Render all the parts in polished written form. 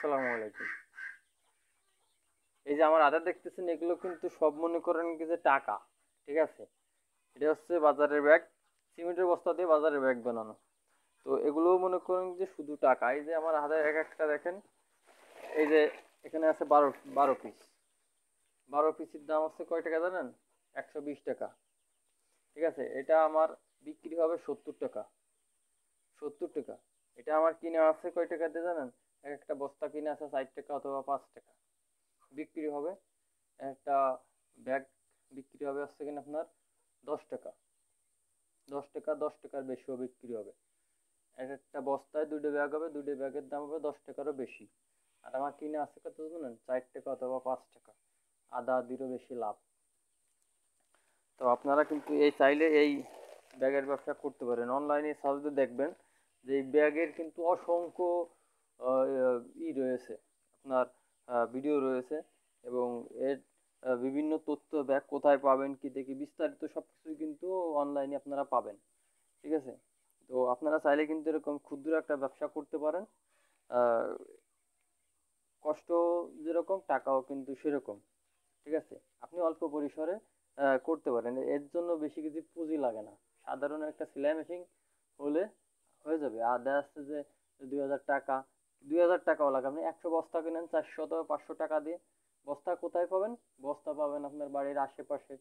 আসসালামু আলাইকুম। এই যে আমার হাতে দেখতেছেন এগুলো কিন্তু সব মনে করেন কি যে টাকা। ঠিক আছে? এটা হচ্ছে বাজারের ব্যাগ। সিমেন্টের বস্তা দিয়ে বাজারের ব্যাগ বানানো। তো এগুলোও মনে করেন যে শুধু টাকা। এই যে আমার হাতে এক একটা দেখেন, এই যে এখানে আছে ১২ পিস। ১২ পিসের দাম হচ্ছে কয় টাকা জানেন? ১২০ টাকা। ঠিক আছে? এটা আমার বিক্রি হবে ৭০ টাকা। ৭০ টাকা। এটা আমার কিনে আছে কয় টাকা দিয়ে জানেন? এক একটা বস্তা কিনে আছে ৪ টাকা অথবা ৫ টাকা। বিক্রি হবে একটা ব্যাগ বিক্রি হবে হচ্ছে কিনা আপনার ১০ টাকা। ১০ টাকা, ১০ টাকার বেশিও বিক্রি হবে। এক একটা বস্তায় দুইটা ব্যাগ হবে, দুইটা ব্যাগের দাম হবে ১০ টাকারও বেশি। আর আমার কিনে আছে কত জানেন? ৪ টাকা অথবা ৫ টাকা। আধা আধিরও বেশি লাভ। তো আপনারা কিন্তু এই চাইলে এই ব্যাগের ব্যবসা করতে পারেন। অনলাইনে সার্চে দেখবেন যে এই ব্যাগের কিন্তু অসংখ্য রয়েছে আপনার, ভিডিও রয়েছে, এবং এর বিভিন্ন তথ্য ব্যাগ কোথায় পাবেন কি দেখি বিস্তারিত সব কিছুই কিন্তু অনলাইনে আপনারা পাবেন। ঠিক আছে? তো আপনারা চাইলে কিন্তু এরকম ক্ষুদ্র একটা ব্যবসা করতে পারেন। আহ, কষ্ট যেরকম টাকাও কিন্তু সেরকম। ঠিক আছে? আপনি অল্প পরিসরে করতে পারেন। এর জন্য বেশি কিছু পুঁজি লাগে না। সাধারণ একটা সেলাই মেশিন হলে হয়ে যাবে। আর দেখা যাচ্ছে যে ২,০০০ টাকা, ২,০০০ টাকাও লাগে। আপনি ১০০ বস্তা কিনেন ৪০০ অথবা ৫০০ টাকা দিয়ে। বস্তা কোথায় পাবেন? বস্তা পাবেন আপনার বাড়ির আশেপাশে।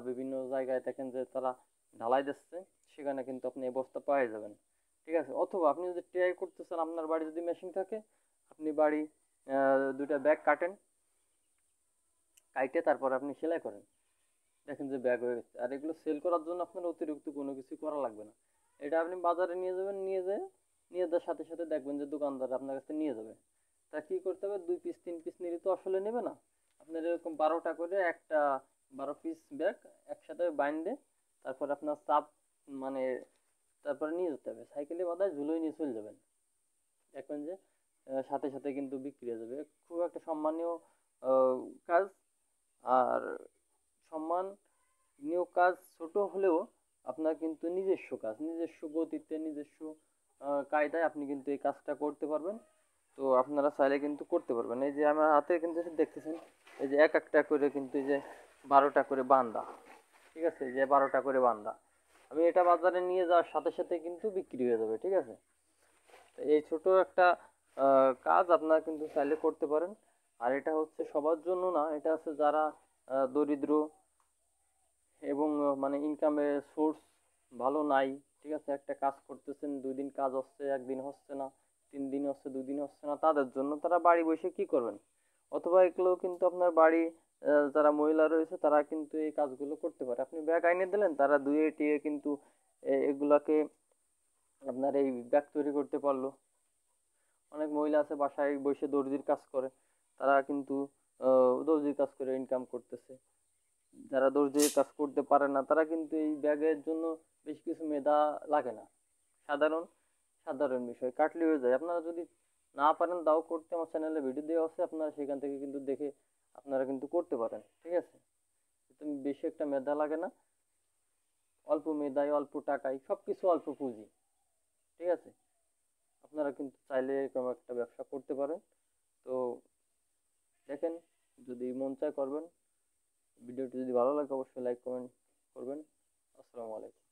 বিভিন্ন জায়গায় দেখেন যে তারা ঢালাই দিচ্ছে, সেখানে কিন্তু আপনি এই বস্তা পেয়ে যাবেন। ঠিক আছে? অথবা আপনি যদি ট্রাই করতে চান, আপনার বাড়ি যদি মেশিন থাকে, আপনি বাড়ি দুইটা ব্যাগ কাটেন, কাইটে তারপর আপনি সেলাই করেন। দেখেন যে ব্যাগ হয়ে গেছে। আর এগুলো সেল করার জন্য আপনার অতিরিক্ত কোনো কিছু করা লাগবে না। এটা আপনি বাজারে নিয়ে যাবেন, নিয়ে যাওয়ার সাথে সাথে দেখবেন যে দোকানদার আপনার কাছে নিয়ে যাবে। তা কি করতে হবে? ২ পিস ৩ পিস নিলে তো আসলে নেবে না। আপনার এরকম ১২টা করে একটা ১২ পিস ব্যাগ একসাথে বাইন্ডে, তারপর আপনার চাপ, মানে তারপরে নিয়ে যেতে হবে। সাইকেলে বাঁধায় ঝুলোয় নিয়ে চলে যাবেন। দেখবেন যে সাথে সাথে কিন্তু বিক্রি হয়ে যাবে। খুব একটা সম্মানীয় আহ, কাজ। আর সম্মানীয় কাজ ছোট হলেও আপনার কিন্তু নিজস্ব কাজ, নিজস্ব গতিতে, নিজস্ব কায়দায় আপনি কিন্তু এই কাজটা করতে পারবেন। তো আপনারা চাইলে কিন্তু করতে পারবেন। এই যে আমার হাতে কিন্তু দেখতেছেন, এই যে এক একটা করে কিন্তু এই যে ১২টা করে বান্দা। ঠিক আছে? এই যে ১২টা করে বান্দা। আমি এটা বাজারে নিয়ে যাওয়ার সাথে সাথে কিন্তু বিক্রি হয়ে যাবে। ঠিক আছে? তো এই ছোট একটা কাজ আপনারা কিন্তু চাইলে করতে পারেন। আর এটা হচ্ছে সবার জন্য না, এটা হচ্ছে যারা দরিদ্র এবং মানে ইনকামের সোর্স ভালো নাই। ঠিক আছে? একটা কাজ করতেছেন, ২ দিন কাজ হচ্ছে, ১ দিন হচ্ছে না, ৩ দিন হচ্ছে, ২ দিন হচ্ছে না, তাদের জন্য তারা বাড়ি বসে কি করবেন? অথবা এগুলো কিন্তু আপনার বাড়ি যারা মহিলা রয়েছে তারা কিন্তু এই কাজগুলো করতে পারে। আপনি ব্যাগ আইনে দিলেন, তারা ধুয়ে টিয়ে কিন্তু এগুলাকে আপনার এই ব্যাগ তৈরি করতে পারলো। অনেক মহিলা আছে বাসায় বসে দর্জির কাজ করে, তারা কিন্তু দর্জির কাজ করে ইনকাম করতেছে। যারা দর্জির কাজ করতে পারে না তারা কিন্তু এই ব্যাগের জন্য বেশ কিছু মেধা লাগে না। সাধারণ সাধারণ বিষয় কাটলে হয়ে যায়। আপনারা যদি না পারেন তাও করতে, আমার চ্যানেলে ভিডিও দেওয়া আছে, আপনারা সেখান থেকে কিন্তু দেখে আপনারা কিন্তু করতে পারেন। ঠিক আছে? তুমি বেশি একটা মেধা লাগে না। অল্প মেধায় অল্প টাকায় সবকিছু, অল্প পুঁজি। ঠিক আছে? আপনারা কিন্তু চাইলে এরকম একটা ব্যবসা করতে পারেন। তো দেখেন, যদি মন চায় করবেন। ভিডিওটি যদি ভালো লাগে অবশ্যই লাইক কমেন্ট করবেন। আসসালামু আলাইকুম।